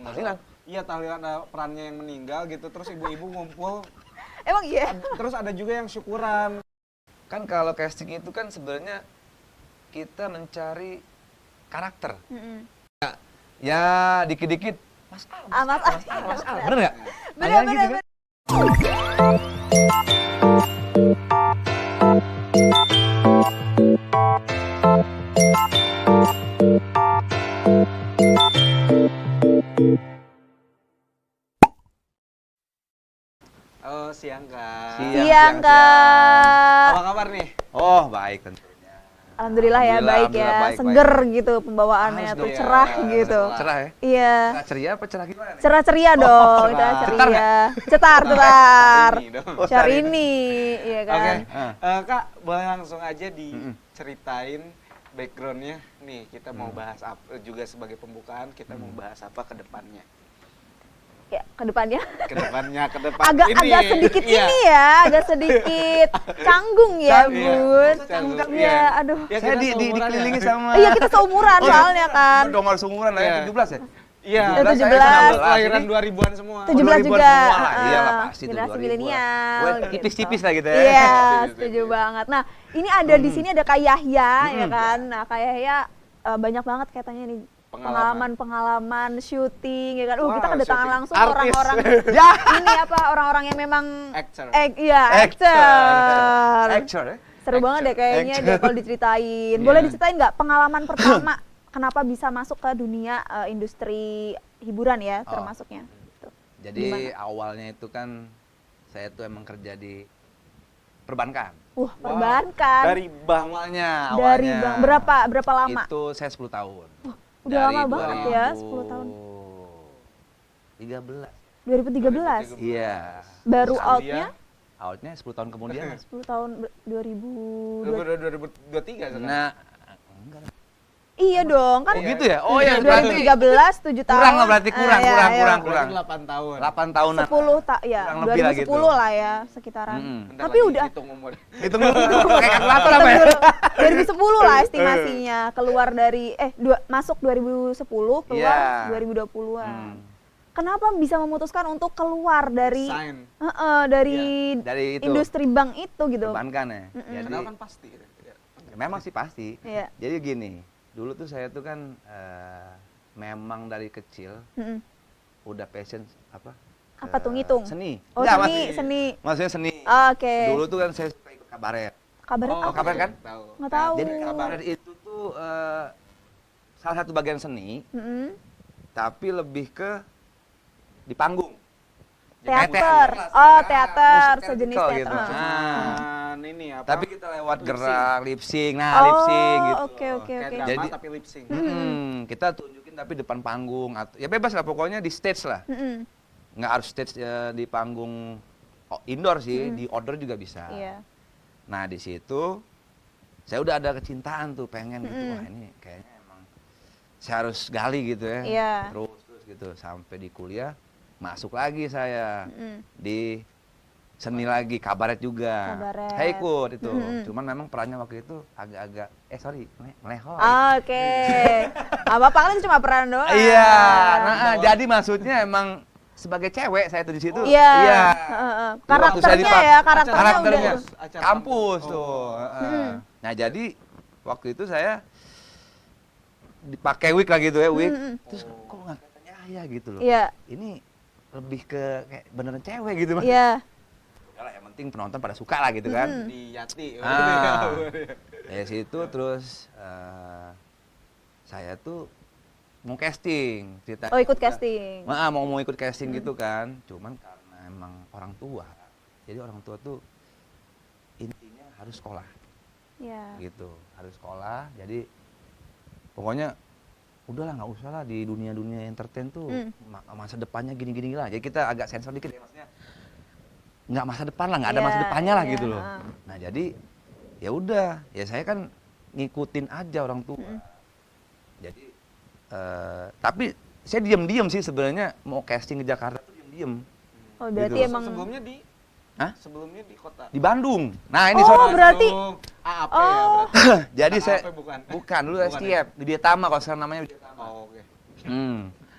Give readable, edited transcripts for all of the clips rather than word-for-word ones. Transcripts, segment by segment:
Tahlilan. Iya, tahlilan ada perannya yang meninggal gitu, terus ibu-ibu ngumpul. Emang iya? Terus ada juga yang syukuran. Kan kalau casting itu kan sebenarnya kita mencari karakter. Ya dikit-dikit Mas Al, Mas Al. Mas Al. Bener nggak? Bener, Agak bener, gitu kan? Oh, siang Kak. Siang, Kak. Apa kabar nih? Oh baik tentunya. Alhamdulillah ya, Alhamdulillah, baik ya. alhamdulillah, baik, Seger gitu pembawaannya Harus tuh, dong. cerah Iya, gitu. Cerah ya? Iya. Cerah ceria apa cerah gimana nih? Cerah ceria dong, kita cerah. Cetar ceria. Cetar, cetar. Ini dong. Syahrini, iya kan. Oke, Ah. Kak, boleh langsung aja diceritain backgroundnya. Nih, kita mau bahas apa juga sebagai pembukaan, kita mau bahas apa ke depannya. Ya, ke depannya. Ke depan Agak ini. sedikit Iya. ini ya, agak sedikit canggung ya, Iya. Bun. Canggung, Iya, iya. aduh. Ya, Saya kita seumuran dikelilingi ya. sama... Iya, kita seumuran soalnya kan. Dong harus umuran lah ya, Iya. 17 ya? Iya, 17. lahiran 2000-an semua. 17 2000-an juga. semua lah, iyalah pasti tuh, Generasi 2000-an. milenial. Wah, gitu. tipis-tipis lah gitu ya. Iya, setuju banget. Nah, ini ada di sini ada Kak Yahya ya kan. Nah, Kak Yahya banyak banget katanya nih pengalaman syuting ya kan. Wah, Kita kedatangan syuting. langsung Artis. orang-orang Ya. ini apa orang-orang yang memang Actor. iya, actor. Actor ya? Seru banget deh kayaknya Actor. deh kalau diceritain. Boleh Iya. diceritain nggak pengalaman pertama kenapa bisa masuk ke dunia industri hiburan ya Oh. termasuknya? Tuh. Jadi Gimana? awalnya itu kan saya tuh emang kerja di perbankan. Wah, perbankan. Dari bank. Dari bang berapa lama? Itu saya 10 tahun. Udah Dari lama banget ya, 10 tahun. 13. 2013. Iya. Baru Terus outnya Outnya 10 tahun kemudian. 10 tahun 2000. 2023 sekarang. Nah, enggak. Iya dong, kan Oh gitu ya? Oh ya, berarti 2013 7 tahun. kurang lah berarti, kurang. Berarti 8 tahun. 8 tahunan. 10 ya, Kurang lebih lah 2010 gitu. lah ya sekitaran. Bentar Tapi lagi udah hitung umur. Hitung dulu pakai kalkulator apa ya? 2010 lah estimasinya keluar dari masuk 2010 keluar Iya. 2020-an. Kenapa bisa memutuskan untuk keluar dari Sign. dari Dari itu. industri bank itu gitu? Perbankan ya. Jadi Kenal kan pasti. memang sih pasti. Iya. Jadi gini, dulu tuh saya tuh kan memang dari kecil Mm-mm. udah passion apa? Apa tuh ngitung? Seni. Oh, Nggak, seni. Maksudnya seni. Oke. Dulu tuh kan saya suka ikut kabaret. Kabarnya Oh, apa? kabar kan? Tahu. Nggak tahu. Jadi kabaret itu tuh salah satu bagian seni, Mm-mm. tapi lebih ke di panggung. Teater. Musik Oh, teater, musik sejenis theatrical teater. gitu. Ah. Cuman ini apa? Tapi kita lewat Lip gerak, lip sync, nah Oh, lip sync gitu. oke, oke, Kayak oke. drama Jadi- tapi lip sync. Kita tunjukin tapi depan panggung atau ya bebas lah pokoknya di stage lah. Mm-mm. Nggak harus stage di panggung indoor sih, di outdoor juga bisa. Iya. Nah di situ saya udah ada kecintaan tuh pengen gitu, wah ini kayaknya emang saya harus gali gitu ya. Iya. Terus gitu sampai di kuliah masuk lagi saya di seni lagi, kabaret juga. Kabaret. Saya ikut itu. Cuman memang perannya waktu itu agak-agak melehoi. Oke. Apa-apa kan cuma peran doang. Iya, nah, jadi maksudnya emang sebagai cewek saya tuh di situ. Iya. Iya. Heeh. Jadi waktu saya Karakternya ya, karakternya karakternya udah. Acara kampus kampus. tuh. heeh. Nah, jadi waktu itu saya dipakai wig lah gitu ya, wig. Terus kok nggak katanya ayah gitu loh. Iya. Ini lebih ke kayak beneran cewek gitu Mas. Iya. Udahlah, yang penting penonton pada suka lah gitu kan. Di Yati. Ah. Dari situ terus saya tuh mau casting cerita. Oh, ikut casting. Mau ikut casting gitu kan. Cuman karena emang orang tua. Jadi orang tua tuh intinya harus sekolah Iya. gitu. Harus sekolah. Jadi pokoknya udahlah nggak usah lah di dunia-dunia entertain tuh masa depannya gini-gini lah. Jadi kita agak sensor dikit ya maksudnya. Nggak masa depan lah, nggak ada Iya, masa depannya lah iya, gitu loh. Nah jadi ya udah, ya saya kan ngikutin aja orang tua. Jadi tapi saya diam-diam sih sebenarnya mau casting ke Jakarta tuh diam-diam. Oh, berarti Gitu. emang Sebelumnya di Hah? Sebelumnya di kota. Di Bandung. Nah ini Oh, soalnya- berarti AAP Oh. ya berarti. jadi AAP saya bukan. bukan dulu Bukan STF, Widya Tama kalau sekarang namanya Widya Tama. Oh, oke.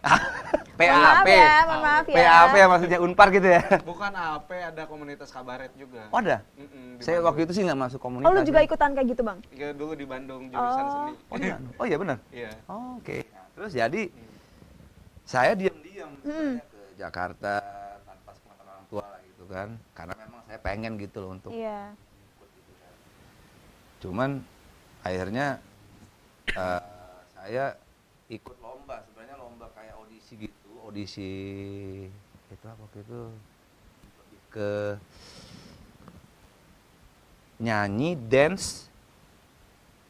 PAP. Mohon maaf ya. PAP ya maksudnya Unpar gitu ya. Bukan AP, ada komunitas kabaret juga. Oh ada? Di Saya Bandung. waktu itu sih nggak masuk komunitas. Oh, lu juga ya. ikutan kayak gitu, Bang? Ya, dulu di Bandung jurusan Oh. seni. Oh, iya? Oh iya benar. Iya. Oh, oke. Terus jadi saya diam-diam sebenarnya ke Jakarta tanpa sepengetahuan orang tua lah gitu kan. Karena memang saya pengen gitu loh untuk Iya. ikut gitu kan. Cuman akhirnya saya ikut lomba, sebenarnya lomba kayak audisi gitu, audisi itu apa waktu itu lebih ke nyanyi, dance,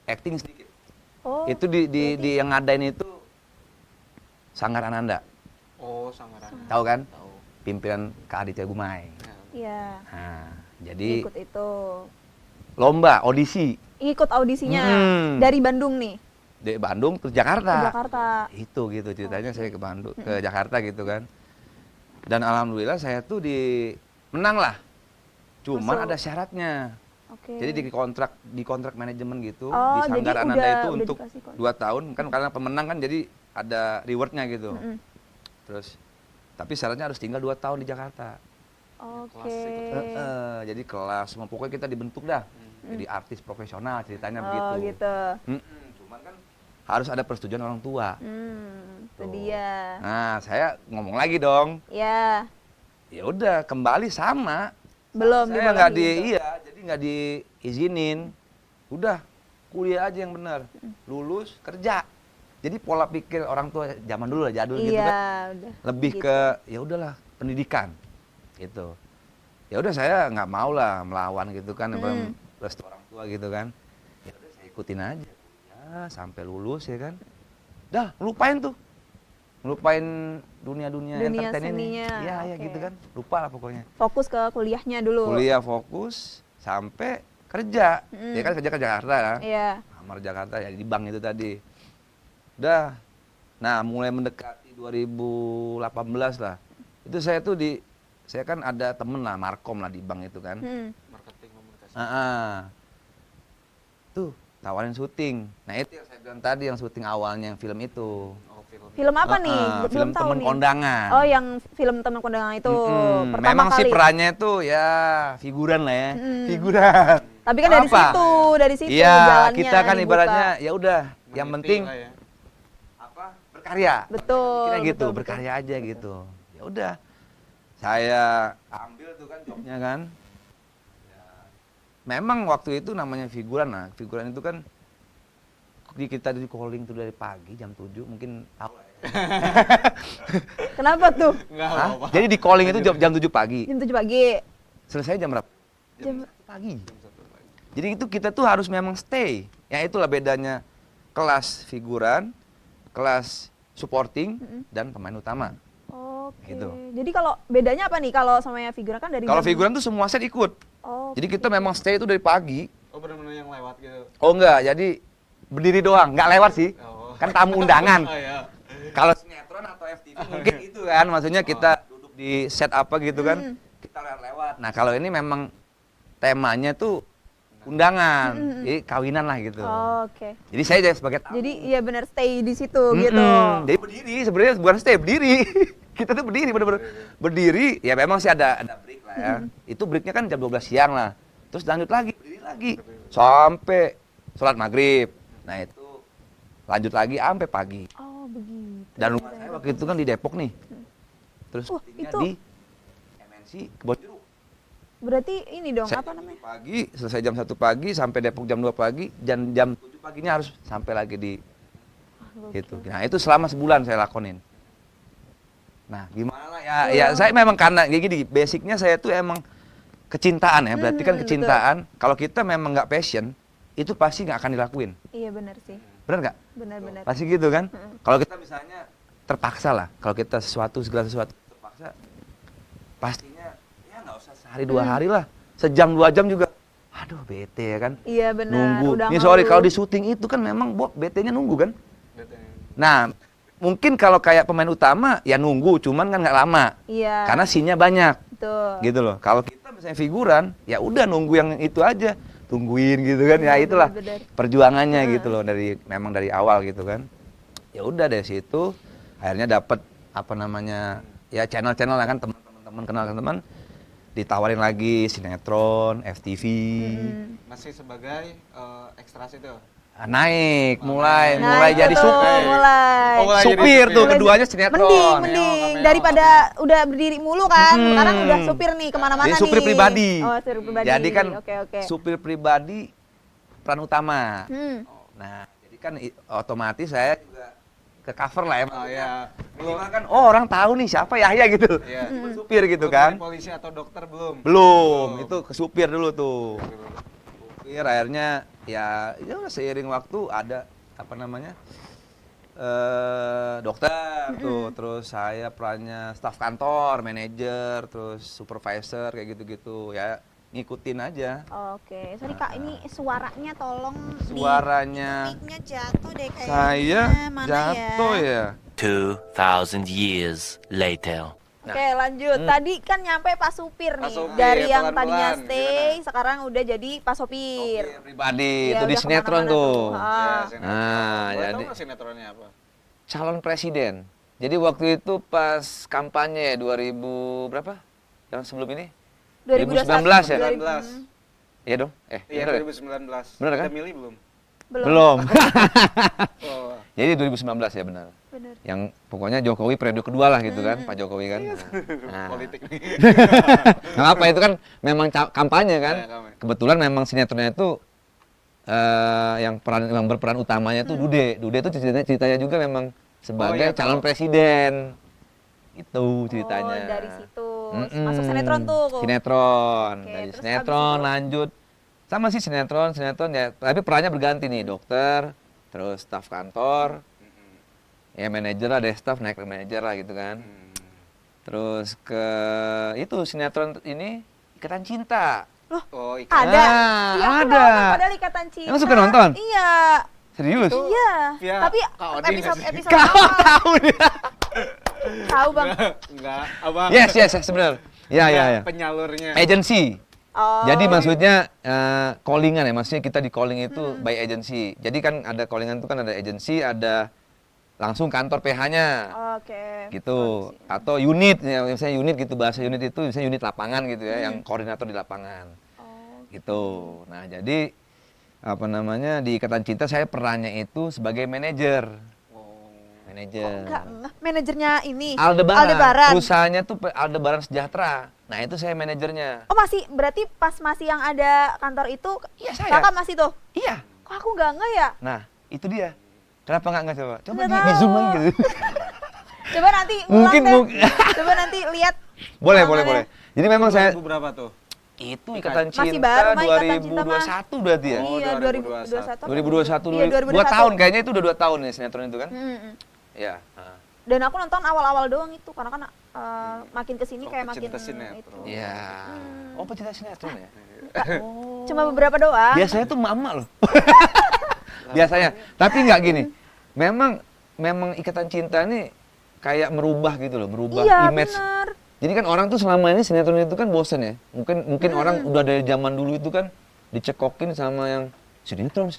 acting sedikit. Oh. Itu di yang ngadain itu Sanggar Ananda, Oh, Sangaran. tahu kan? Tahu. Pimpinan Kak Aditya Gumai. Ya. Iya. Nah, jadi Ikut itu. lomba audisi Ikut audisinya dari Bandung nih di Bandung terus ke Jakarta. Jakarta. Itu gitu ceritanya saya ke Bandung, ke Jakarta gitu kan. Dan alhamdulillah saya tuh menang lah. Cuman Masuk. ada syaratnya. Oke. Jadi di kontrak manajemen gitu Oh, di Sanggar jadi Ananda udah itu untuk dikasih kontrak. 2 tahun kan karena pemenang kan jadi ada rewardnya gitu. Mm-mm. Terus tapi syaratnya harus tinggal 2 tahun di Jakarta. Oke. Jadi kelas semua pokoknya kita dibentuk dah. Jadi artis profesional ceritanya begitu. Oh, gitu. Cuman kan harus ada persetujuan orang tua. Itu Tuh. dia. Nah, saya ngomong lagi dong. Ya, Ya udah kembali sama. belum Saya nggak dibolehin gitu. jadi nggak diizinin. Udah kuliah aja yang benar. Lulus kerja. Jadi pola pikir orang tua zaman dulu lah jadul gitu Iya, kan. udah. Lebih gitu. ke ya udahlah pendidikan gitu. Ya udah saya nggak mau lah melawan gitu kan, restu orang tua gitu kan. Ya udah saya ikutin aja ya sampai lulus ya kan. Dah lupain tuh, lupain dunia Dunia entertain ini. seninya, Iya ya oke. gitu kan, lupa lah pokoknya. Fokus ke kuliahnya dulu. Kuliah fokus sampai kerja. Ya kan kerja ke Jakarta kan. Iya. Kamar Jakarta ya di bank itu tadi. Udah. Nah, mulai mendekati 2018 lah. Itu saya tuh saya kan ada temen lah, Markom lah di bank itu kan. Marketing komunikasi. Tuh, tawarin syuting. Nah, itu yang saya bilang tadi yang syuting awalnya yang film itu. Oh, film. Film apa nih? Belum Film tahu Temen nih. Kondangan. Oh, yang film teman kondangan itu pertama Memang kali. sih perannya tuh ya figuran lah ya. Figuran. Tapi kan dari Apa? situ Iya, jalannya kita kan dibuka. ibaratnya ya udah, yang Meniti penting lah ya. apa? Berkarya. Betul. Kita gitu, betul, berkarya aja gitu. Ya udah. Saya ambil tuh kan jobnya kan. Ya, memang waktu itu namanya figuran. Nah, figuran itu kan kita di calling tuh dari pagi jam 7 mungkin tahu lah ya. Kenapa tuh? Enggak Hah? apa-apa. Jadi di calling itu jam 7 pagi. Jam 7 pagi. Selesai jam berapa? Jam 1 pagi. Jadi itu kita tuh harus memang stay. Ya itulah bedanya kelas figuran, kelas supporting dan pemain utama. Oke. Gitu. Jadi kalau bedanya apa nih kalau sama yang figuran kan dari Kalau jam- figuran tuh semua set ikut. Oh. Jadi kita memang stay itu dari pagi. Oh, benar-benar yang lewat gitu. Oh enggak, jadi berdiri doang, nggak lewat sih. Oh. Kan tamu undangan. Oh, iya. Kalau sinetron atau FTV mungkin itu kan, maksudnya kita duduk di set apa gitu kan, kita lewat-lewat. Nah kalau ini memang temanya tuh undangan, jadi kawinan lah gitu. Oke. Jadi saya jadi sebagai tamu. Jadi iya benar stay di situ gitu. Jadi berdiri sebenarnya bukan stay, berdiri. Kita tuh berdiri bener-bener berdiri. Ya memang sih ada break lah ya. Itu breaknya kan jam 12 siang lah. Terus lanjut lagi, berdiri lagi sampai sholat maghrib. Nah itu lanjut lagi sampai pagi. Oh begitu. Dan rumah saya waktu itu kan di Depok nih. Terus Wah, syutingnya itu- di MNC Kebon Jeruk. Berarti ini dong Saya apa jam namanya? 7 pagi, selesai jam 1 pagi sampai Depok jam 2 pagi dan jam 7 paginya harus sampai lagi di gitu. Nah, itu selama sebulan saya lakonin. Nah, gimana ya? Ya saya memang karena kayak gini, basicnya saya tuh emang kecintaan ya. Berarti kan kecintaan. Kalau kita memang nggak passion, itu pasti nggak akan dilakuin. Iya benar sih. Benar nggak? Benar-benar. Pasti gitu kan? Kalau kita misalnya terpaksa lah, kalau kita segala sesuatu terpaksa, pastinya ya nggak usah sehari 2 hari lah, sejam 2 jam juga. Aduh bete ya kan? Iya benar. Nunggu. Udah Ini sorry ngeluh. kalau di syuting itu kan memang BT-nya nunggu kan? Betul. Nah, mungkin kalau kayak pemain utama ya nunggu, cuman kan nggak lama. Iya. Karena scene-nya banyak. Betul. Gitu loh. Kalau kita misalnya figuran, ya udah nunggu yang itu aja, tungguin gitu kan. Ya itulah bener. perjuangannya gitu loh memang dari awal gitu kan. Ya udah dari situ akhirnya dapat apa namanya ya channel-channel lah kan teman-teman kenal teman ditawarin lagi sinetron, FTV. Masih sebagai ekstras itu. Naik, mulai Nah, jadi itu tuh, supir. mulai. Oh, mulai jadi Supir tuh supir. keduanya sinetron. Mending daripada udah berdiri mulu kan, sekarang udah supir nih kemana-mana Jadi nih. supir pribadi. Oh, supir pribadi. Jadi kan Oke. supir pribadi peran utama. Nah, jadi kan otomatis saya juga ke cover lah emang. Oh iya. Minimal kan orang tahu nih siapa Yahya gitu. Iya. Supir gitu Belum kan. jadi polisi atau dokter belum? Belum, itu ke supir dulu tuh. Supir akhirnya ya udah seiring waktu ada apa namanya? Dokter tuh, terus saya perannya staf kantor, manajer, terus supervisor kayak gitu-gitu ya ngikutin aja. Oke, sorry Kak, ini suaranya tolong Suaranya mic-nya jatuh deh kayaknya. saya Mana jatuh ya. 2,000 years later. Oke, lanjut. Tadi kan nyampe Pak Supir nih. Pak Supir, Dari yang pelan-pelan, tadinya stay, gimana? sekarang udah jadi Pak Sopir. Supir pribadi Iya, itu di udah sinetron kemana-mana tuh. tuh. Ah. Ya, sinetron. Nah, Boleh jadi tahu nggak sinetronnya apa? calon presiden. Jadi waktu itu pas kampanye 2000 berapa? Yang sebelum ini? 2019 ya? 2019. Iya dong. Iya, bener ya? 2019. Bener kan? Udah milih belum? Belum. Oh. Jadi 2019 ya benar. Bener. Yang pokoknya Jokowi periode kedua lah gitu kan, Pak Jokowi kan. Nah, Politik nih. nggak apa itu kan memang kampanye kan. Iya, kampanye. Kebetulan memang sinetronnya itu yang berperan utamanya itu Dude. Dude itu ceritanya juga memang sebagai iya, calon tahu. presiden. Itu ceritanya. Oh, dari situ. Masuk sinetron tuh. Sinetron. Oke, Dari terus sinetron abis itu? lanjut. Sama sih sinetron ya. Tapi perannya berganti nih, dokter, terus staf kantor, ya manajer lah, deh staf naik ke manajer lah gitu kan. Terus ke itu sinetron ini Ikatan Cinta. Oh, Ada. Ah, Iya, aku ada. nonton padahal Ikatan Cinta. Emang suka nonton? Iya. Serius? Iya. via Tapi Kak Odi nggak episode sih? episode Kau awal. tahu dia. Tahu Bang. Enggak, apa? Yes, benar. Ya. Penyalurnya. Agency. Oh. Jadi maksudnya callingan ya, maksudnya kita di calling itu by agency. Jadi kan ada callingan itu kan ada agency, ada langsung kantor PH-nya. Oke. Gitu. Atau unit ya, misalnya unit gitu, bahasa unit itu misalnya unit lapangan gitu ya, yang koordinator di lapangan. Oh. Gitu. Nah, jadi apa namanya di Ikatan Cinta saya perannya itu sebagai manajer. Manajer. Enggak, manajernya ini. Aldebaran. Perusahaannya tuh Aldebaran Sejahtera. Nah, itu saya manajernya. Oh, masih berarti pas masih yang ada kantor itu Iya, saya. Kakak masih tuh. Iya. Kok aku enggak ya? Nah, itu dia. Kenapa nggak coba? Coba Nggak di tahu. zoom lagi gitu. Coba nanti Mungkin- ulang deh. mungkin. Coba nanti lihat. boleh. ulangannya. Jadi memang saya 2000 berapa tuh? itu Ikatan Masih Cinta baru mah Ikatan Cinta mah. 2021 berarti ya? Oh, Iya, 2021. 2021 Iya, 2 tahun kayaknya itu udah 2 tahun nih sinetron itu kan? Mm-mm. Iya. Dan aku nonton awal-awal doang itu karena kan makin kesini Oh, kayak makin pecinta sinetron. itu. Iya. Oh, pecinta sinetron ya? Cuma beberapa doang. Biasanya tuh mama loh. Biasanya. Tapi nggak gini. Memang Ikatan Cinta ini kayak merubah gitu loh, merubah Iya, image. benar. Jadi kan orang tuh selama ini sinetron itu kan bosen ya. Mungkin orang udah dari zaman dulu itu kan dicekokin sama yang sinetron.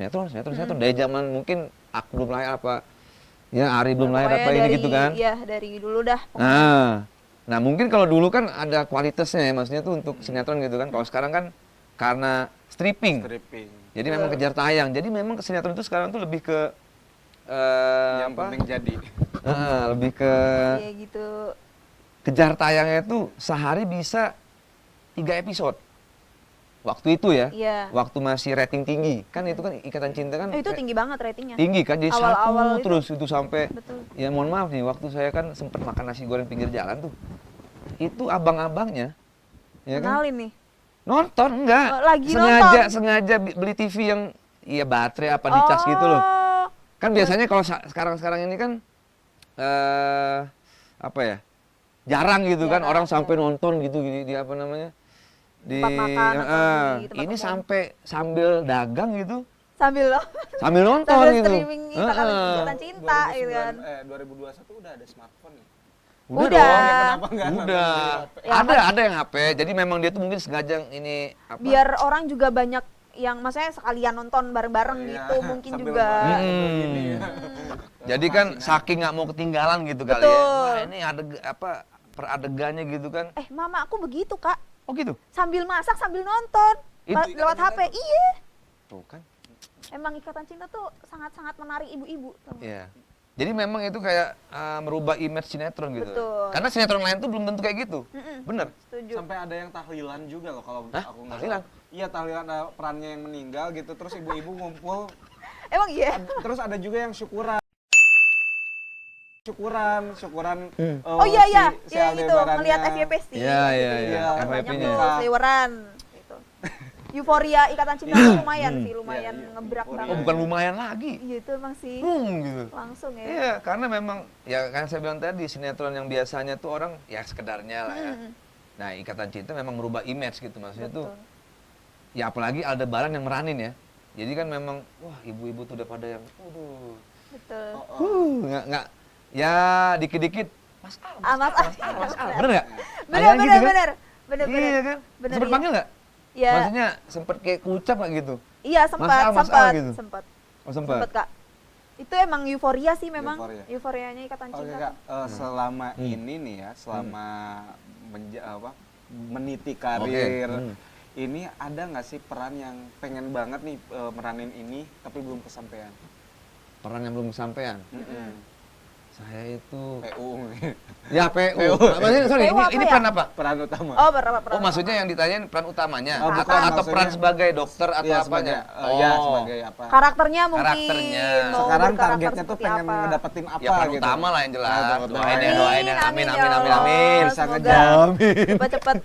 Dari zaman mungkin aku belum lahir apa, ya Ari belum lahir apa Pokoknya ini dari- gitu kan. Iya, dari dulu dah. Nah mungkin kalau dulu kan ada kualitasnya ya, maksudnya tuh untuk sinetron gitu kan. Kalau sekarang kan karena stripping. Jadi memang kejar tayang. Jadi memang sinetron itu sekarang tuh lebih ke Yang penting jadi. lebih ke Iya gitu. kejar tayangnya itu sehari bisa 3 episode. Waktu itu ya. Iya. Waktu masih rating tinggi. Kan itu kan Ikatan Cinta kan Itu tinggi banget ratingnya. tinggi kan, jadi Awal-awal satu itu. terus itu sampai Betul. ya mohon maaf nih, waktu saya kan sempat makan nasi goreng pinggir jalan tuh. Itu abang-abangnya ya kan Kenalin nih. nonton enggak. Oh, lagi sengaja beli TV yang iya baterai apa dicas gitu loh. Oh. Kan biasanya kalau sekarang ini kan apa ya? Jarang gitu kan Jarang, orang ya. sampai nonton gitu di apa namanya? Di Tempat makan atau di tempat ini umum. sampai sambil dagang gitu, Sambil lo. sambil nonton Sambil gitu. streaming Ikatan Cinta gitu kan. 2021 udah ada smartphone ya? Udah. dong. Kenapa enggak? Udah. Ya, Ada yang HP. Jadi memang dia tuh mungkin sengaja ini apa? Biar orang juga banyak yang maksudnya sekalian nonton bareng-bareng Iya, gitu mungkin sambil juga. makan gini ya. Jadi kan saking nggak mau ketinggalan gitu kali ya. Betul. Wah ini per adegannya gitu kan. Mama aku begitu Kak, Oh gitu? sambil masak sambil nonton Itu lewat HP. Iya. Tuh kan. Emang Ikatan Cinta tuh sangat-sangat menarik ibu-ibu. Tau nggak? Iya. Jadi memang itu kayak merubah image sinetron gitu. Betul. Karena sinetron lain tuh belum tentu kayak gitu. Bener? Setuju. Sampai ada yang tahlilan juga loh kalau Hah? aku nggak Tahlilan? salah. Iya, tahlilan ada perannya yang meninggal gitu, terus ibu-ibu ngumpul. Emang iya? Terus ada juga yang syukuran. Syukuran. Oh iya iya, si yang itu Aldebarannya. melihat FYP sih. Iya, iya, Gitu, iya. kan banyak FYP-nya. tuh seliweran gitu. Euforia Ikatan Cinta tuh lumayan sih, lumayan Iya, ngebrak euforia. Oh banget. bukan lumayan lagi. Iya itu emang sih Gitu. langsung ya. Iya, karena memang ya kan saya bilang tadi sinetron yang biasanya tuh orang ya sekedarnya lah ya. Nah, Ikatan Cinta memang merubah image gitu maksudnya tuh. Betul. Ya apalagi Aldebaran yang meranin ya. Jadi kan memang wah ibu-ibu tuh udah pada yang waduh. Betul. Nggak ya dikit-dikit Mas Al. Mas Al. Mas Al. Bener nggak? Bener Agak gitu kan? bener. Bener. Iya kan? Bener, Sempet iya. panggil nggak? Iya. Maksudnya sempet kayak kucap nggak gitu? Iya sempat, Mas Al gitu? sempat. Oh sempet. Sempet Kak. Itu emang euforia sih memang. Euforia. Euforianya Ikatan Oke Cinta. Kak, selama ini nih ya, selama meniti karir, ini ada nggak sih peran yang pengen banget nih meranin ini tapi belum kesampaian? Peran yang belum kesampaian. Saya itu PU, ya PU. Maksudnya sorry, PU ini apa peran ya? apa? peran utama. Oh, peran. Oh maksudnya yang ditanyain peran utamanya Oh, atau bukan, peran maksudnya- sebagai dokter atau Iya, apanya? ya sebagai apa? Karakternya mungkin. Karakternya. mau Sekarang berkarakter targetnya tuh seperti pengen apa. ngedapetin apa Ya peran gitu. utama lah yang jelas. Nah, Doain ya, doain. doain ya. Amin, ya amin, amin, Allah. amin. Bisa Semoga ngejar. Cepet-cepet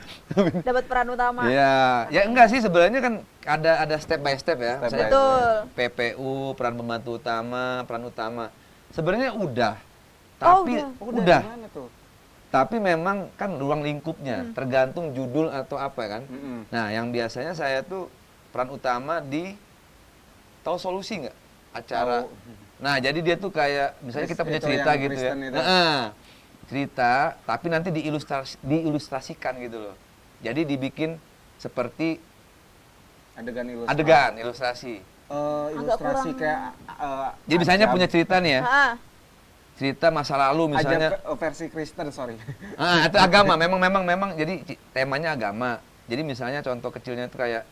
dapat peran utama. Iya, ya enggak sih sebenarnya kan ada step by step ya. Step Misalnya by Betul. PPU, peran pembantu utama, peran utama. Sebenarnya udah. Oh, Tapi udah. Gimana tuh? Tapi memang kan ruang lingkupnya tergantung judul atau apa kan. Nah, yang biasanya saya tuh peran utama di tahu solusi nggak acara. Tahu. Nah, jadi dia tuh kayak misalnya kita punya Itu cerita yang gitu ya. Kristen itu. Cerita tapi nanti diilustrasikan gitu loh. Jadi dibikin seperti adegan ilustrasi. Ilustrasi kurang. kayak Jadi misalnya ajab- punya cerita nih ya. Ah, Cerita masa lalu misalnya. ajab versi Kristen, sorry. Itu agama, memang jadi temanya agama. Jadi misalnya contoh kecilnya itu kayak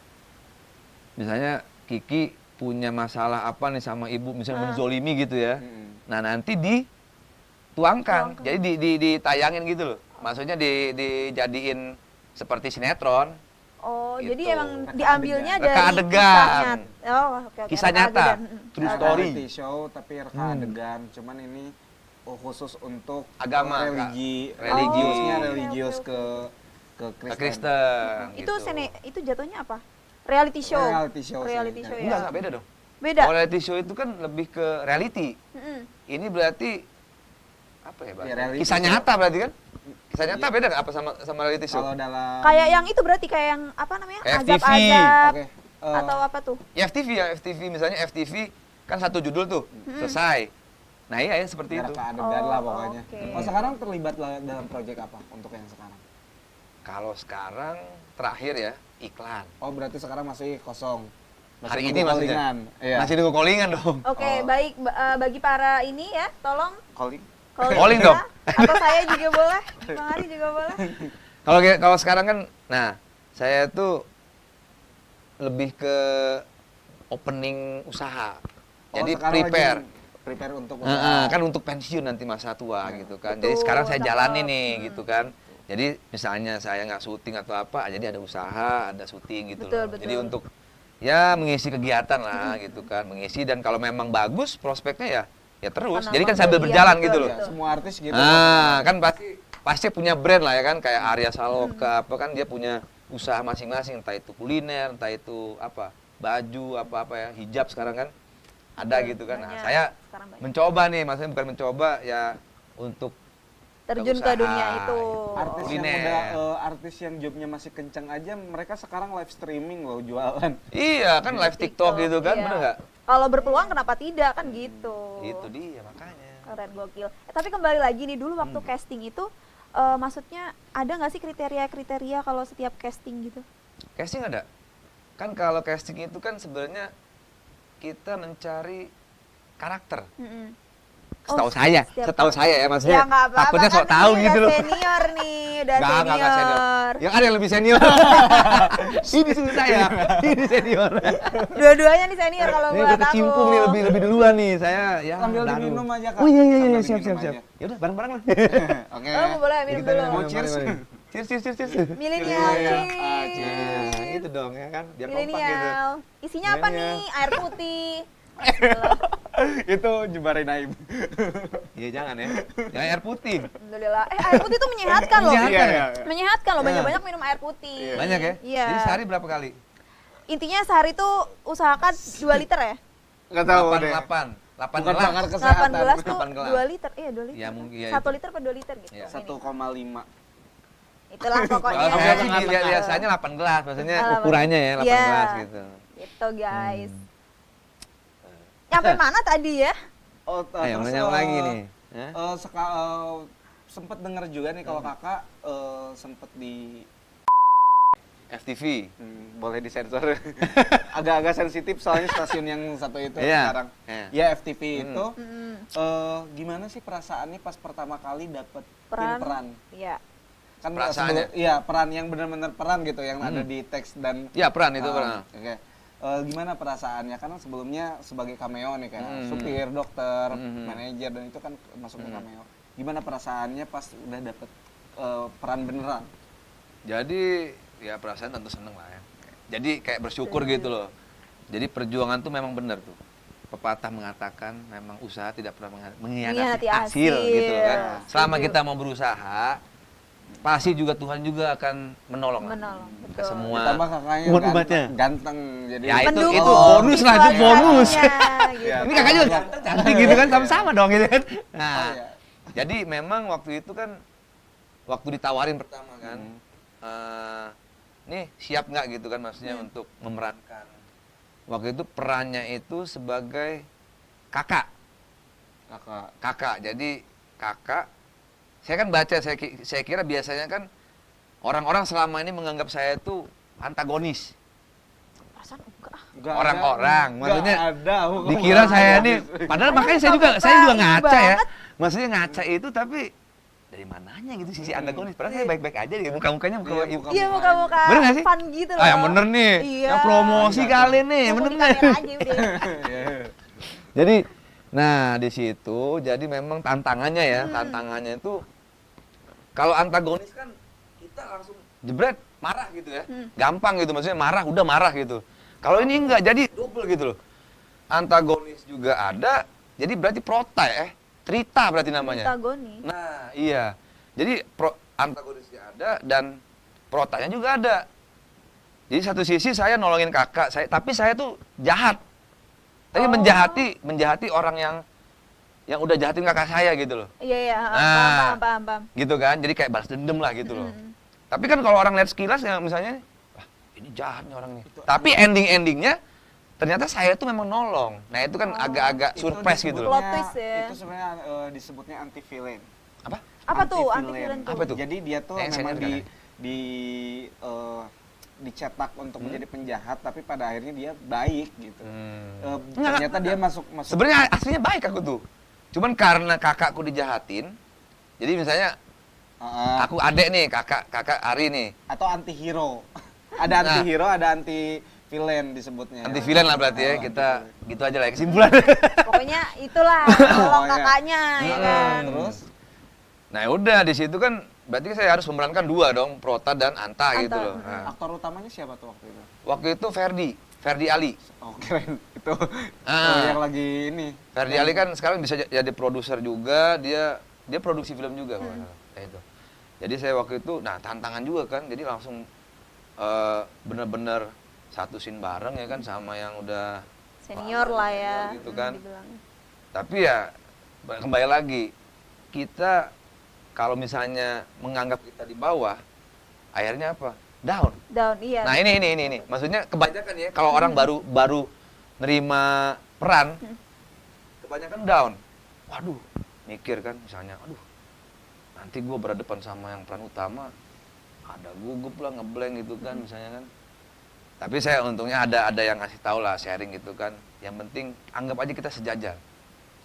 misalnya Kiki punya masalah apa nih sama ibu, misalnya menzolimi gitu ya. Nah, nanti dituangkan. Jadi ditayangin gitu loh. Maksudnya dijadiin seperti sinetron. oh, Gitu. jadi emang Reka diambilnya adegan. dari Reka adegan. Oh, oke. Kisah reka nyata. adegan. True Kayak story. reality show tapi reka adegan, cuman ini khusus untuk Agama, Kak. religi, Religiusnya, Oh, religius oke, ke Ke Kristen. Kristen. Itu gitu. itu jatuhnya apa? Reality show. Reality show sih. Reality show ya. Enggak beda dong. Beda. Kalau reality show itu kan lebih ke reality. Mm-mm. Ini berarti apa ya, bahasanya? reality Kisah show. nyata berarti kan? Kisah nyata beda nggak apa sama reality show? Kalau dalam Kayak yang itu berarti kayak yang apa namanya? FTV. Azab-azab Oke, atau apa tuh? Ya FTV misalnya FTV kan satu judul tuh selesai. Nah iya ya seperti itu. reka adegan lah Oh, pokoknya. oke. Oh, sekarang terlibat dalam proyek apa untuk yang sekarang? Kalau sekarang terakhir ya iklan. Oh, berarti sekarang masih kosong. Masih Hari nunggu ini maksudnya. callingan. Iya. Masih nunggu callingan dong. Oke, Oh. baik bagi para ini ya, tolong Calling. Calling kita, dong. atau saya juga boleh, Bang Ari juga boleh. Kalau sekarang kan, nah saya tuh lebih ke opening usaha. Jadi sekarang prepare. lagi prepare untuk Kan untuk pensiun nanti masa tua gitu kan. Jadi Betul, sekarang saya cakep. jalani nih gitu kan. Jadi misalnya saya nggak syuting atau apa, jadi ada usaha, ada syuting gitu Betul, loh. betul. Jadi untuk ya mengisi kegiatan lah gitu kan, mengisi dan kalau memang bagus prospeknya ya terus. Penambah Jadi kan sambil iya, berjalan betul, gitu loh. Ya, semua artis gitu. Kan pasti punya brand lah ya kan, kayak Arya Saloka apa kan dia punya usaha masing-masing, entah itu kuliner, entah itu apa baju apa ya, hijab sekarang kan ada Betul, gitu kan. Nah, banyak. saya Sekarang banyak. mencoba nih, maksudnya bukan mencoba ya untuk Terjun ke usaha, dunia itu. Artis yang kuliner. udah artis yang jobnya masih kencang aja, mereka sekarang live streaming loh, jualan. Iya kan live TikTok gitu kan, iya. bener nggak? Kalau berpeluang kenapa tidak kan gitu. Itu dia makanya. Keren, gokil. Tapi kembali lagi nih dulu waktu casting itu, maksudnya ada nggak sih kriteria-kriteria kalau setiap casting gitu? Casting ada. Kan kalau casting itu kan sebenarnya kita mencari karakter. Setahu saya, ya maksudnya. Ya nggak apa-apa, Takutnya kan sok tahu ini gitu udah loh. senior nih, udah Nggak senior. Yang ada yang lebih senior. Ini sudah saya, ini senior. Dua-duanya nih senior kalau Ini buat udah aku. kecimpung nih lebih duluan nih. Saya ya. Sambil baru. diminum aja, Kak. Oh iya Sambil siap. diminum aja. Ya udah bareng-bareng lah. Oke. Oh, boleh minum dulu. Mau cheers? Cheers. Milenial, Ah, cheers. Nah, itu dong ya kan, biar kompak gitu. Milenial. Isinya apa Milenial. nih? Air putih. Itu jembarin Naim. Iya jangan ya. Jangan air putih. Alhamdulillah. Air putih tuh menyehatkan loh. Menyehatkan ya? Menyehatkan loh, banyak-banyak minum air putih. Banyak ya? Iya. Jadi sehari berapa kali? Intinya sehari tuh usahakan 2 liter ya? Enggak tahu deh. 8 Bukan gelas. pakar kesehatan. 18 tuh 8 gelas. 2 liter. Iya, 2 liter. Ya, mungkin, ya 1 itu. liter per 2 liter gitu. Iya. Ini. 1,5. Itulah pokoknya. Kalau saya sih Tengah-tengah. biasanya 8 gelas, maksudnya Delapan. ukurannya ya 8 Iya. gelas gitu. Gitu guys. Sampai mana tadi ya? Oh, Ayo, terus, nanya lagi nih. Hah? Sempet denger juga nih kalau kakak sempet di FTV. boleh disensor. Agak-agak sensitif soalnya stasiun yang satu itu Iya. sekarang. Iya. Ya FTV itu Mm-mm. gimana sih perasaannya pas pertama kali dapet Peran. Iya. Kan Perasaannya? iya peran yang benar-benar peran gitu yang ada di teks dan Ya peran itu peran. Oke. Gimana perasaannya? Karena sebelumnya sebagai cameo nih kayak Hmm. supir, dokter, Hmm. manajer dan itu kan masuk ke cameo. Gimana perasaannya pas udah dapet peran beneran? Jadi ya perasaan tentu seneng lah ya. Jadi kayak bersyukur gitu loh. Jadi perjuangan tuh memang benar tuh. Pepatah mengatakan memang usaha tidak pernah mengkhianati Mengkhianati hasil gitu loh kan. hasil. Selama Setuju. kita mau berusaha, pasti juga Tuhan juga akan menolong lah. Menolong, Ke betul. semua Ditambah kakaknya umat-umatnya. ganteng jadi Ya, itu Mendukung bonus lah, itu bonus. visualisasinya, gitu. Ya, Ini kakak juga ganteng, cantik gitu kan, sama-sama dong gitu kan. Nah, Oh, iya. jadi memang waktu itu kan, waktu ditawarin pertama kan, nih siap nggak gitu kan maksudnya untuk memerankan. Waktu itu perannya itu sebagai kakak. Kakak, jadi kakak, saya kan baca, saya kira biasanya kan orang-orang selama ini menganggap saya itu antagonis. Perasaan enggak. Nggak Orang-orang, ada. maksudnya Nggak ada, hukum dikira nggak saya ada. ini, padahal makanya Kamu saya juga ini ngaca ya. banget. Maksudnya ngaca itu tapi dari mananya gitu sisi antagonis. Padahal saya baik-baik aja deh, muka-mukanya muka Iya, muka- Iya, muka-muka Bener nggak sih? fun gitu loh. Ah, yang bener nih. Iya. Yang promosi kali nih, Ngomong bener di nih. kamera aja udah. Jadi, nah di situ, jadi memang tantangannya ya, tantangannya itu kalau antagonis kan kita langsung jebret, marah gitu ya, gampang gitu, maksudnya marah, udah marah gitu. Kalau ini enggak, jadi double gitu loh. Antagonis juga ada, jadi berarti prota ya, cerita berarti namanya. Antagonis. Nah, iya. Jadi antagonisnya ada dan protanya juga ada. Jadi satu sisi saya nolongin kakak, tapi saya tuh jahat. Tapi menjahati orang yang udah jahatin kakak saya gitu loh. Iya, iya. Nah. Paham. Gitu kan. Jadi kayak balas dendam lah gitu loh. Tapi kan kalau orang lihat sekilas ya misalnya, wah, ini jahat nih orang nih. Tapi endingnya ternyata saya tuh memang nolong. Nah, itu kan agak-agak Itu surprise gitu loh. Plot twist ya. Itu sebenarnya disebutnya anti villain. Apa? Apa tuh Anti-villain. anti-villain tuh? Apa tuh? Jadi dia tuh Yang memang senior kan dicetak untuk menjadi penjahat tapi pada akhirnya dia baik gitu. Enggak, Ternyata dia masuk Sebenarnya aslinya baik aku tuh. Cuman karena kakakku dijahatin, jadi misalnya aku adek nih, kakak Ari nih. atau anti hero. Ada anti hero, ada anti villain disebutnya. Anti villain lah berarti ya, Oh, kita gitu aja lah ya kesimpulan. Pokoknya itulah tolong Pokoknya. kakaknya ya kan. Terus Nah udah di situ kan berarti saya harus memerankan dua dong, Prota dan Anta gitu loh. Nah, aktor utamanya siapa tuh waktu itu? waktu itu Ferdi Ali. Oh keren itu. Ah. Yang lagi ini. Ferdi Ali kan sekarang bisa jadi produser juga, dia produksi film juga kalau nggak salah. Kayak itu. Jadi saya waktu itu, nah tantangan juga kan, jadi langsung bener-bener satu scene bareng ya kan sama yang udah Senior lah ya. gitu kan. dibilang. Tapi ya kembali lagi, kita kalau misalnya menganggap kita di bawah, akhirnya apa? Down. Down, iya. Nah ini. Maksudnya kebanyakan ya, kalau orang baru nerima peran, kebanyakan down. Waduh, mikir kan misalnya, aduh, nanti gue berhadapan sama yang peran utama, ada gugup lah, ngeblank gitu kan misalnya kan. Tapi saya untungnya ada yang ngasih tahu lah, sharing gitu kan. Yang penting anggap aja kita sejajar.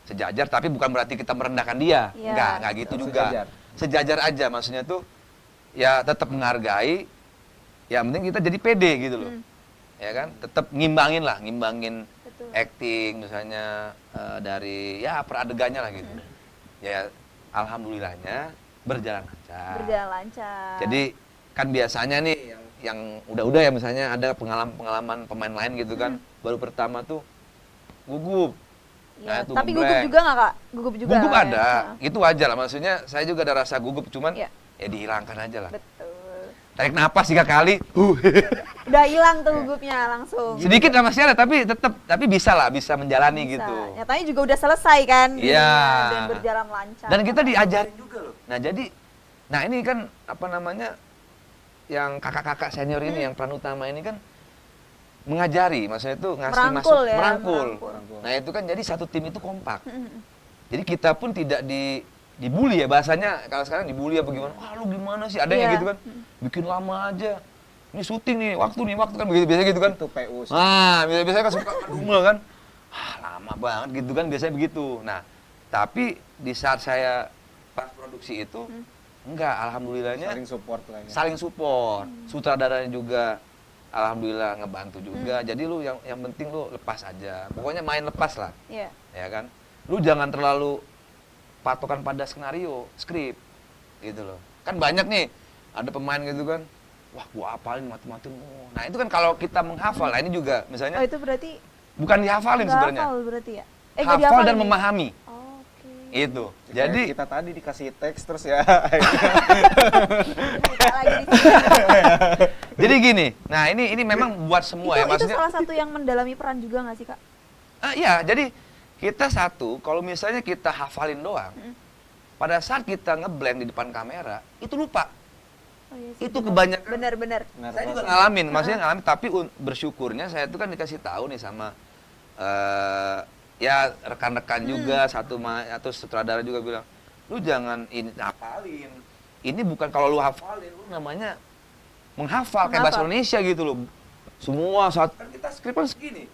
Sejajar tapi bukan berarti kita merendahkan dia. Iya, Enggak gitu betul. juga. Sejajar aja, maksudnya tuh ya tetap menghargai. Yang penting kita jadi pede gitu loh. Ya kan? Tetap ngimbangin Betul. acting misalnya dari ya per adegannya lah gitu. Ya alhamdulillahnya berjalan lancar. Berjalan lancar. Jadi kan biasanya nih yang udah-udah ya misalnya ada pengalaman pemain lain gitu kan, baru pertama tuh gugup. Iya, itu tapi ngeblank. gugup juga nggak Kak? Gugup juga. Gugup ya? ada, itu wajar lah, maksudnya saya juga ada rasa gugup, cuman Iya. ya dihilangkan aja lah. Betul. Tarik napas 3 kali, Udah hilang tuh gugupnya langsung. sedikit lah masih ada, tapi bisa lah, bisa menjalani Bisa. gitu. Nyatanya juga udah selesai kan? Iya. jadinya, dan berjalan lancar. Dan kita diajarin juga loh. Nah jadi, nah ini kan apa namanya, yang kakak-kakak senior ini, yang peran utama ini kan mengajari, maksudnya itu ngasih Merangkul masuk, ya, merangkul. merangkul. Nah itu kan jadi satu tim itu kompak. Jadi kita pun tidak dibully ya, bahasanya kalau sekarang dibully apa gimana, wah lu gimana sih, ada yang Iya. gitu kan, bikin lama aja, ini syuting nih, waktu kan begitu biasa gitu kan. Itu PU sih. Nah biasanya kan suka ngedumel kan, lama banget gitu kan, biasanya begitu. Nah tapi di saat saya pas produksi itu, enggak, alhamdulillahnya Saling support lah ya. saling support, sutradaranya juga alhamdulillah ngebantu juga. Jadi lu yang penting lu lepas aja, pokoknya main lepas lah, Iya. ya kan. Lu jangan terlalu patokan pada skenario, skrip, gitu loh. Kan banyak nih, ada pemain gitu kan, wah gua hafalin mati-matiin. Oh. Nah itu kan kalau kita menghafal, nah ini juga misalnya Oh itu berarti bukan dihafalin nggak sebenarnya, hafal berarti ya? Nggak hafal dihafalin dan nih? memahami, Oh, oke. itu. Kayak Jadi kita tadi dikasih teks terus ya. Buka lagi di sini. jadi gini, nah ini memang buat semua ya, Itu maksudnya. salah satu yang mendalami peran juga nggak sih Kak? Iya, jadi kita satu, kalau misalnya kita hafalin doang, pada saat kita ngeblank di depan kamera, itu lupa. Oh, iya sih, Itu benar. kebanyakan. Benar-benar. Saya juga ngalamin, maksudnya ngalamin, tapi bersyukurnya saya itu kan dikasih tahu nih sama ya rekan-rekan juga, atau sutradara juga bilang, lu jangan ini hafalin. Ini bukan kalau lu hafalin, lu namanya menghafal kayak bahasa Menghafal. Indonesia gitu loh. Semua saat kan kita skrip kan segini.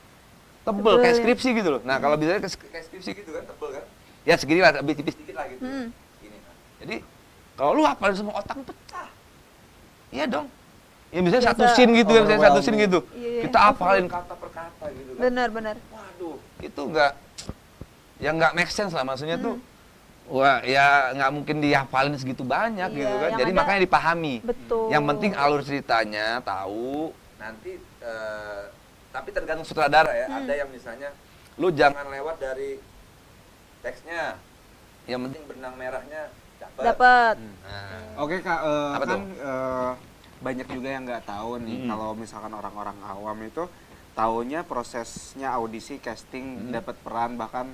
Tebel Tebel kayak ya. skripsi gitu loh. Nah, kalau biasanya kayak skripsi gitu kan tebel kan. Ya segini lah, lebih tipis dikit lah gitu. Gini. Nah. Jadi kalau lu hafalin semua otak lu pecah. Iya dong. Ya misalnya satu Biasa scene gitu ya, misalnya satu scene overwhelming. gitu. Iya, Kita hafalin kata per kata gitu kan. Benar-benar. Waduh, itu nggak make sense lah, maksudnya tuh. Wah, ya nggak mungkin dihafalin segitu banyak Iya, gitu kan. yang Jadi ada- makanya dipahami. Betul. Yang penting alur ceritanya tahu. Nanti tapi tergantung sutradara ya. Ada yang misalnya lu jangan lewat dari teksnya. Yang penting benang merahnya dapat. Dapat. Nah, Oke Kak, Apa kan tuh? banyak juga yang nggak tahu nih kalau misalkan orang-orang awam itu taunya prosesnya audisi, casting, dapat peran, bahkan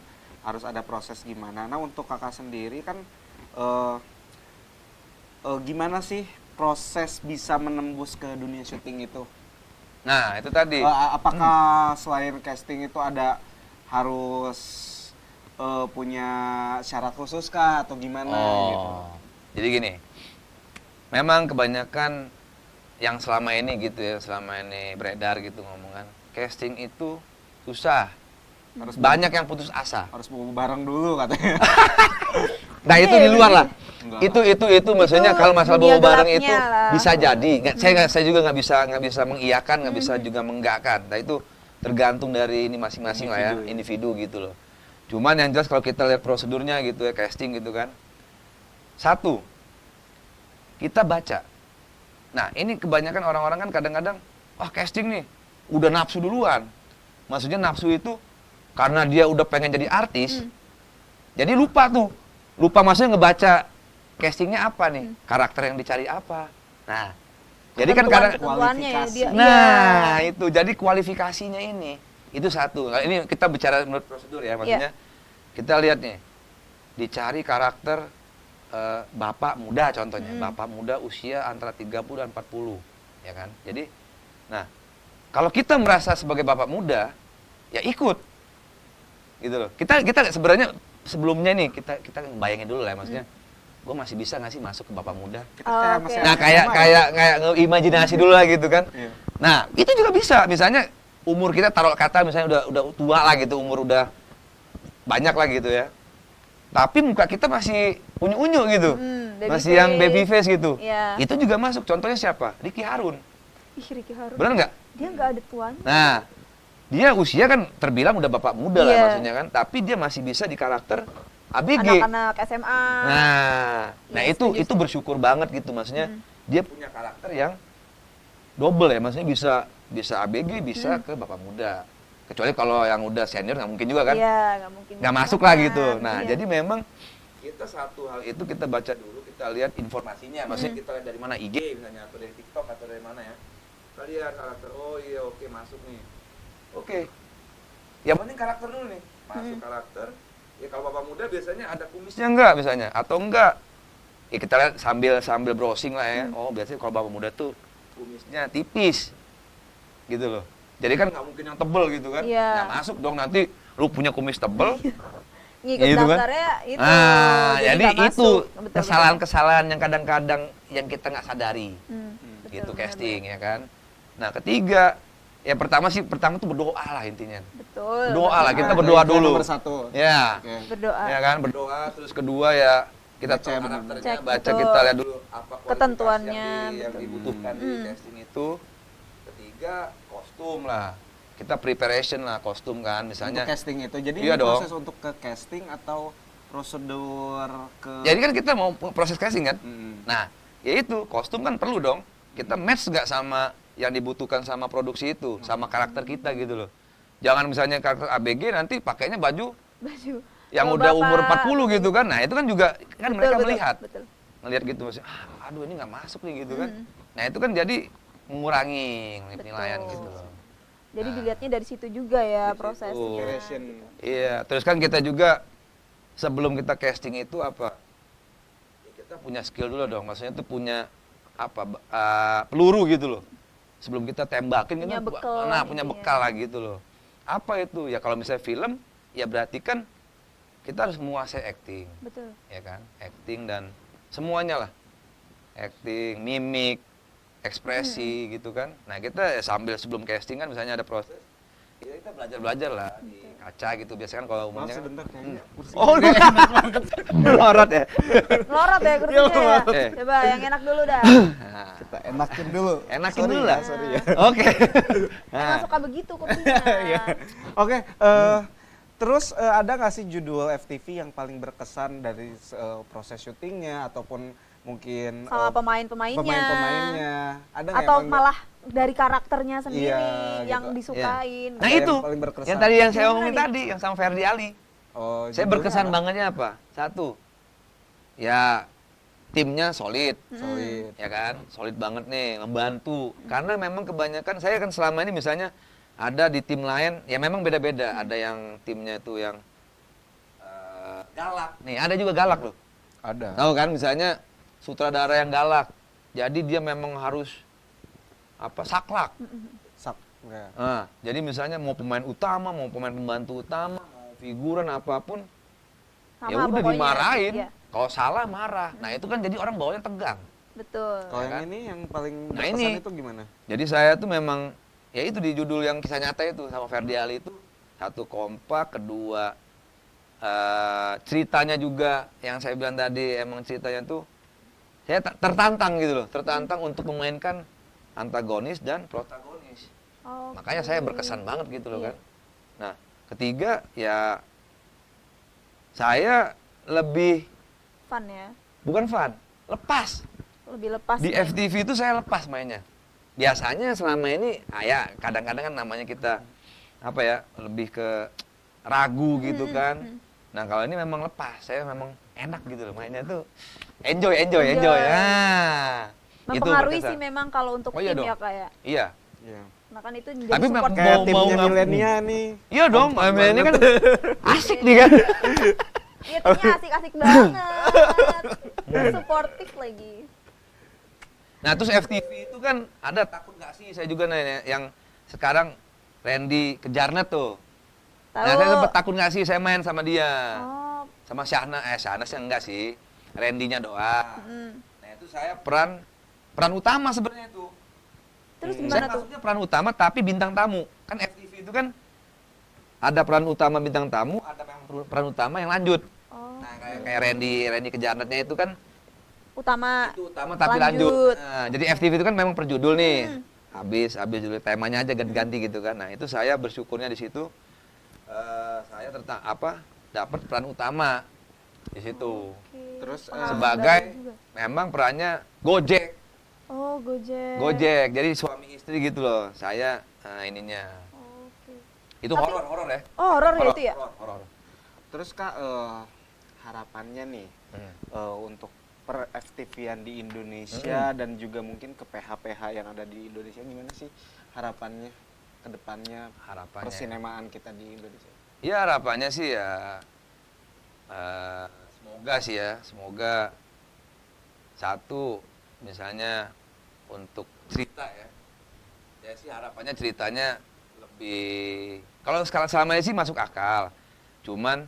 harus ada proses gimana. Nah untuk Kakak sendiri kan gimana sih proses bisa menembus ke dunia syuting itu? nah itu tadi. Apakah selain casting itu ada harus punya syarat khusus kah atau gimana gitu? Jadi gini, memang kebanyakan yang selama ini gitu ya, selama ini beredar gitu ngomongan, casting itu susah. Harus Banyak yang putus asa. harus bawa bareng dulu katanya. Nah itu di luar lah. Enggak. Itu maksudnya Itu kalau masalah dunia bawa bareng gelapnya itu lah. bisa jadi. Saya juga nggak bisa mengiyakan, nggak bisa juga menggakkan. Nah itu tergantung dari ini masing-masing lah ya, individu gitu loh. Cuman yang jelas kalau kita lihat prosedurnya gitu ya, casting gitu kan. Satu, kita baca. Nah ini kebanyakan orang-orang kan kadang-kadang, wah casting nih, udah nafsu duluan. Maksudnya nafsu itu karena dia udah pengen jadi artis, jadi lupa tuh. Lupa maksudnya ngebaca castingnya apa nih, karakter yang dicari apa. Nah, jadi kan kadang Ketentuannya ya dia. nah Iya. itu jadi kualifikasinya ini itu satu. Nah, ini kita bicara menurut prosedur ya, maksudnya kita lihat nih, dicari karakter bapak muda contohnya, bapak muda usia antara 30 dan 40, ya kan. Jadi, nah kalau kita merasa sebagai bapak muda, ya ikut, gitu loh. Kita sebenarnya sebelumnya nih kita bayangin dulu lah ya, maksudnya, gue masih bisa nggak sih masuk ke bapak muda? Kita kayak Oke. masih Nah anak SMA ya. kayak imajinasi dulu lah gitu kan. Iya. Nah, itu juga bisa. Misalnya umur kita taruh kata misalnya udah tua lah gitu, umur udah banyak lah gitu ya. Tapi muka kita masih unyu-unyu gitu. baby Masih yang baby face gitu. Iya. Itu juga masuk. Contohnya siapa? Ricky Harun. Ih, Ricky Harun. Benar nggak? Dia nggak ada tuanya. Nah, dia usia kan terbilang udah bapak muda lah Iya. maksudnya kan. Tapi dia masih bisa di karakter ABG. Anak-anak SMA. Nah Iya, itu bersyukur banget gitu maksudnya. Dia punya karakter yang double ya, maksudnya bisa ABG, bisa ke bapak muda. Kecuali kalau yang udah senior nggak mungkin juga kan? Iya, nggak mungkin. Nggak masuk lah gitu. Nah, Iya. jadi memang kita satu hal itu kita baca dulu, kita lihat informasinya. Maksudnya kita lihat dari mana IG misalnya, atau dari TikTok atau dari mana ya. Kita lihat karakter, oh iya oke masuk nih. Oke. Yang penting karakter dulu nih. Masuk karakter. Ya kalau bapak muda biasanya ada kumisnya enggak misalnya, atau enggak. Ya kita lihat sambil browsing lah ya. Oh biasanya kalau bapak muda tuh kumisnya tipis. Gitu loh. Jadi kan nggak mungkin yang tebel gitu kan. Iya. Nggak masuk dong nanti lu punya kumis tebel. Ngikut Gitu kan? daftarnya itu. Jadi nggak itu masuk. Betul, kesalahan-kesalahan yang kadang-kadang yang kita nggak sadari. betul. Gitu Betul, casting ya kan. Nah ketiga, ya pertama tuh berdoa lah intinya. Betul. Doa lah, kita Nah, berdoa itu dulu. nomor 1. Ya. Oke. Berdoa. Ya kan, berdoa. Terus kedua ya kita Baca tahu ya, karakternya, Cek, baca betul. kita lihat dulu apa kualifikasi Ketentuannya, yang betul. dibutuhkan di casting itu. Ketiga, kostum lah. Kita preparation lah kostum kan, misalnya. Untuk casting itu. Jadi Iya ini dong. proses untuk ke casting atau prosedur ke Jadi kan kita mau proses casting kan. Mm. Nah, ya itu kostum kan perlu dong. Kita match nggak sama yang dibutuhkan sama produksi itu, sama karakter kita gitu loh. Jangan misalnya karakter ABG nanti pakainya baju Baju. yang Kalau udah Bapak- umur 40 gitu kan. Nah, itu kan juga kan Betul, mereka betul, melihat. Betul. Ngelihat gitu maksudnya, aduh ini nggak masuk nih gitu kan. Nah, itu kan jadi mengurangi penilaian Betul. gitu loh. Jadi dilihatnya dari situ juga ya Dari prosesnya. situ. Preparation. Iya, terus kan kita juga sebelum kita casting itu apa? Ya, kita punya skill dulu dong. Maksudnya tuh punya peluru gitu loh. Sebelum kita tembakin Punya kita bekal punya intinya. bekal lah gitu loh. Apa itu? Ya kalau misalnya film, ya berarti kan kita harus menguasai acting, Betul. ya kan? Acting dan semuanya lah. Acting, mimik, ekspresi gitu kan. Nah, kita ya sambil sebelum casting kan misalnya ada proses. Ya kita belajar-belajar lah di kaca gitu. Biasanya kan kalau Maaf umumnya sebentar kayaknya kursi. Oh, enggak enak banget. Melorot ya. Lorot ya kursinya ya. Eh. Coba yang enak dulu dah. Nah, Kita enakin dulu. enakin Sorry dulu ya, lah. sorry ya. Oke. Emang Nah, suka begitu kursinya. Iya. Oke, terus ada nggak sih judul FTV yang paling berkesan dari proses syutingnya ataupun mungkin Sama pemain-pemainnya. pemain-pemainnya? Ada nggak Atau yang paling malah dari karakternya sendiri Iya, yang gitu. disukain. nah yang itu paling berkesan? yang tadi yang saya Yang omongin mana nih? tadi yang sama Ferdi Ali. Oh, Saya judulnya berkesan apa? bangetnya apa? Satu, ya timnya solid, Solid. ya kan, solid banget nih, membantu. Karena memang kebanyakan saya kan selama ini misalnya ada di tim lain, ya memang beda-beda. Ada yang timnya itu yang galak, nih ada juga galak loh. Ada. Tahu kan misalnya sutradara yang galak, jadi dia memang harus saklek. Sak. Ya. Nah, jadi misalnya mau pemain utama, mau pemain pembantu utama, mau figuran apapun, Sama ya udah pokoknya. dimarahin. Iya, Kalau salah marah. Nah itu kan jadi orang bawahnya tegang. betul. Kalau Ya yang kan? ini yang paling Nah, berkesan ini. itu gimana? Jadi saya tuh memang ya itu di judul yang kisah nyata itu sama Ferdi Ali itu, satu kompak, kedua ceritanya juga yang saya bilang tadi, emang ceritanya tuh saya tertantang gitu loh, tertantang untuk memainkan antagonis dan protagonis. Oke. Makanya saya berkesan banget gitu loh Iya. kan. Nah, ketiga ya saya lebih Fun ya. bukan fun, lepas. Lebih lepas. Di ya. FTV itu saya lepas mainnya. Biasanya selama ini ya kadang-kadang kan namanya kita lebih ke ragu gitu kan. Nah, kalau ini memang lepas, saya memang enak gitu loh mainnya tuh. Enjoy. Enjoy. Nah, itu Mempengaruhi berkesan. sih memang kalau untuk Oh, iya tim dong. ya kayak. Iya. Iya. Nah kan itu jadi Tapi support. memang- Kayak Mau- timnya nggak- milenia nih. Iya dong, Kompak ini kan asik nih kan. Iya timnya asik-asik banget. Suportif lagi. Nah, terus FTV itu kan ada takut nggak sih? Saya juga nanya yang sekarang Randy Kejarnet tuh. Tahu. Nah, saya sempat takut nggak sih saya main sama dia. Oh. Sama Syahnas yang enggak sih. Randy-nya doang. mm. Nah, itu saya peran utama sebenarnya itu. Terus Saya gimana tuh? masuknya peran utama tapi bintang tamu. Kan FTV itu kan ada peran utama bintang tamu, ada memang peran utama yang lanjut. Oh, Nah, kayak Randy Kejanatnya itu kan utama. itu utama tapi lanjut. Nah, jadi FTV itu kan memang per judul nih. Habis judul temanya aja ganti-ganti gitu kan. Nah, itu saya bersyukurnya di situ saya dapat peran utama di situ. Oke. Terus, Sebagai juga. memang perannya Gojek. Oh, Gojek. Gojek. Jadi suami istri gitu loh. Saya ininya. Oke. Itu Tapi- horor ya. Oh, horor ya itu ya? Horor. Terus Kak, harapannya nih untuk per FTV-an di Indonesia dan juga mungkin ke PH-PH yang ada di Indonesia, gimana sih harapannya ke depannya Harapannya. persinemaan kita di Indonesia? Ya harapannya sih ya semoga satu misalnya untuk cerita ya sih harapannya ceritanya lebih kalau sekarang selama ini sih masuk akal, cuman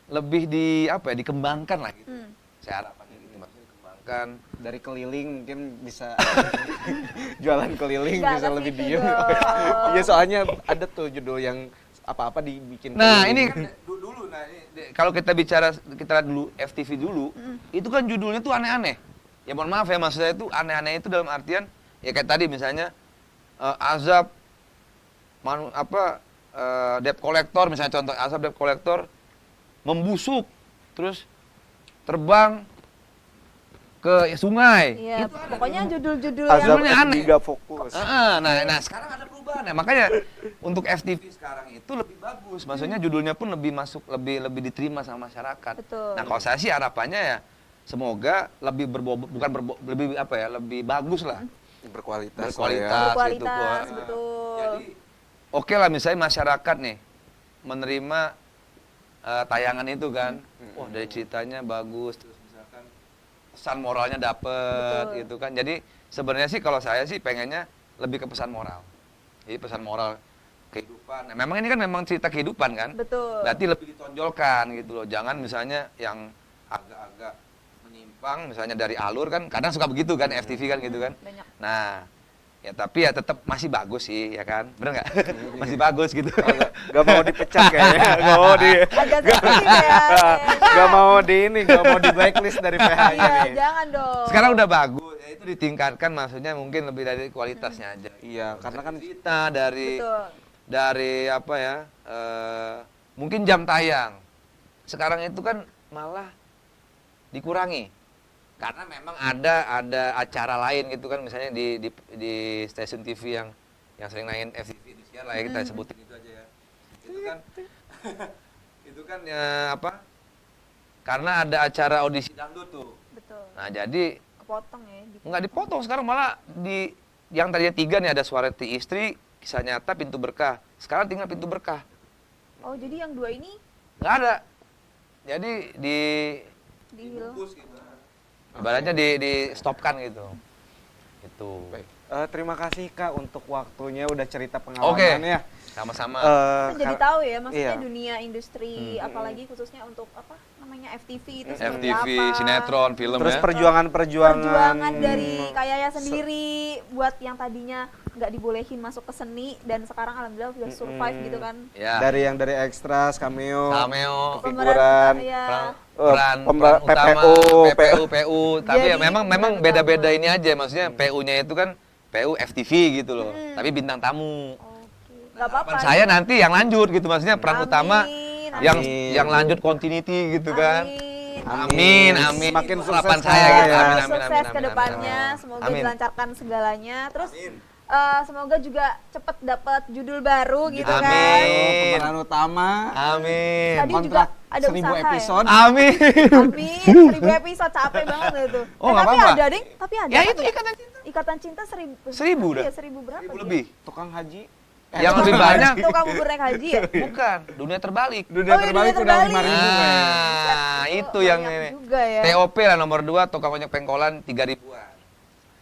lebih dikembangkan lah gitu. Saya harapannya gitu, maksudnya dikembangkan. Dari keliling mungkin bisa jualan keliling Nggak bisa ke lebih situ diem. dong. Iya, soalnya ada tuh judul yang apa-apa dibikin Nah keliling. ini kan dulu, kalau kita lihat dulu FTV dulu, itu kan judulnya tuh aneh-aneh. Ya mohon maaf ya, maksud saya itu aneh-aneh itu dalam artian ya kayak tadi misalnya azab debt collector, misalnya contoh azab debt collector membusuk terus terbang ke sungai. Iya, Itu aneh. pokoknya judul-judul Azab Judulnya aneh. juga fokus. Nah sekarang ada perubahan ya, makanya untuk FTV sekarang itu lebih bagus, maksudnya judulnya pun lebih masuk, lebih diterima sama masyarakat. Betul. Nah kalau saya sih harapannya ya semoga lebih lebih bagus lah, Berkualitas. berkualitas, berkualitas, gitu. betul. Jadi oke lah misalnya masyarakat nih menerima tayangan itu kan, wah dari ceritanya bagus, terus misalkan pesan moralnya dapet Betul. gitu kan. Jadi sebenarnya sih kalau saya sih pengennya lebih ke pesan moral. Jadi pesan moral kehidupan. Nah, memang ini kan memang cerita kehidupan kan. Betul. Berarti lebih ditonjolkan gitu loh. Jangan misalnya yang agak-agak menyimpang misalnya dari alur kan. Kadang suka begitu kan FTV kan gitu kan. Banyak. Nah, ya tapi ya tetap masih bagus sih ya kan. Bener nggak? Masih bagus gitu. Gak mau dipecat kayaknya, gak mau Agak sensitif ya. gak mau di blacklist dari PH-nya Iya, nih. jangan dong. Sekarang udah bagus. Ya itu ditingkatkan maksudnya mungkin lebih dari kualitasnya aja. Iya, karena kan Cerita Betul. dari apa ya? Mungkin jam tayang. Sekarang itu kan malah dikurangi. Karena memang ada acara lain gitu kan, misalnya di stasiun TV yang sering naikin FTV di siar lah ya, kita sebutin itu aja ya. Itu kan itu kan ya apa? Karena ada acara audisi dangdut tuh. Betul. Nah, jadi Kepotong ya. nggak dipotong, sekarang malah yang tadinya 3 nih, ada Suara Hati Istri, Kisah Nyata, Pintu Berkah. Sekarang tinggal Pintu Berkah. Oh, jadi yang 2 ini Nggak ada. Jadi dihilangkan. gitu. Ibaratnya di stopkan gitu. Itu. baik. Terima kasih Kak untuk waktunya, udah cerita Oke. pengalamannya. Sama-sama. Kan jadi tahu ya, maksudnya iya. dunia industri, apalagi khususnya untuk apa namanya FTV itu seperti FTV, apa. sinetron, film Terus ya. perjuangan dari Kayaya sendiri buat yang tadinya nggak dibolehin masuk ke seni dan sekarang alhamdulillah udah survive gitu kan. Ya. dari extras, cameo, Cameo, figuran, Ya. peran utama, PU. Tapi ya Jadi, memang peran beda-beda utama. ini aja, maksudnya PU-nya itu kan PU FTV gitu loh. Tapi bintang tamu. Oke. Nggak apa-apa. Harapan saya nanti yang lanjut gitu, maksudnya peran Amin, utama amin. yang lanjut continuity gitu kan. Amin. Amin. Semakin Itu sukses harapan saya Kak. gitu. Amin, amin, Sukses amin, ke depannya, amin. semoga Amin. dilancarkan segalanya. Terus semoga juga cepet dapat judul baru gitu Amin. kan. pemeran utama, Amin. Tadi kontrak juga ada 1000 usaha ya? episode. Amin. Amin, 1000 episode capek banget itu. Oh, nggak tapi apa-apa. ada, Ding. Tapi ada. Ya kan itu Ikatan Cinta. Ikatan Cinta 1000. 1000 udah. Iya, 1000 berapa? 1000 dia? lebih. Tukang haji. Yang lebih banyak Tukang bubur naik haji ya? bukan, dunia terbalik. Dunia Oh, iya, terbalik dunia udah terbalik. 5.000 kayaknya. Nah, Oh, itu yang banyak ini. juga ya. TOP lah nomor 2, tukang ojek pengkolan 3.000-an.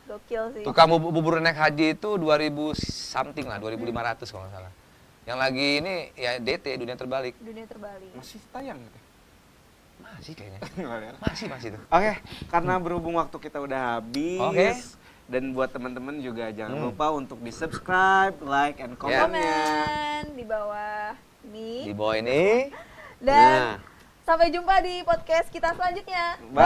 Gokil sih. Tukang bubur naik haji itu 2000 something lah, 2500 kalau nggak salah. Yang lagi ini ya DT, dunia terbalik. Dunia terbalik. Masih tayang gitu. Masih kayaknya. Oke, Masih tuh. karena berhubung waktu kita udah habis. Oke. Dan buat teman-teman juga jangan lupa untuk di-subscribe, like, and comment-nya. Komen di bawah ini. Di bawah ini. Dan sampai jumpa di podcast kita selanjutnya. Bye.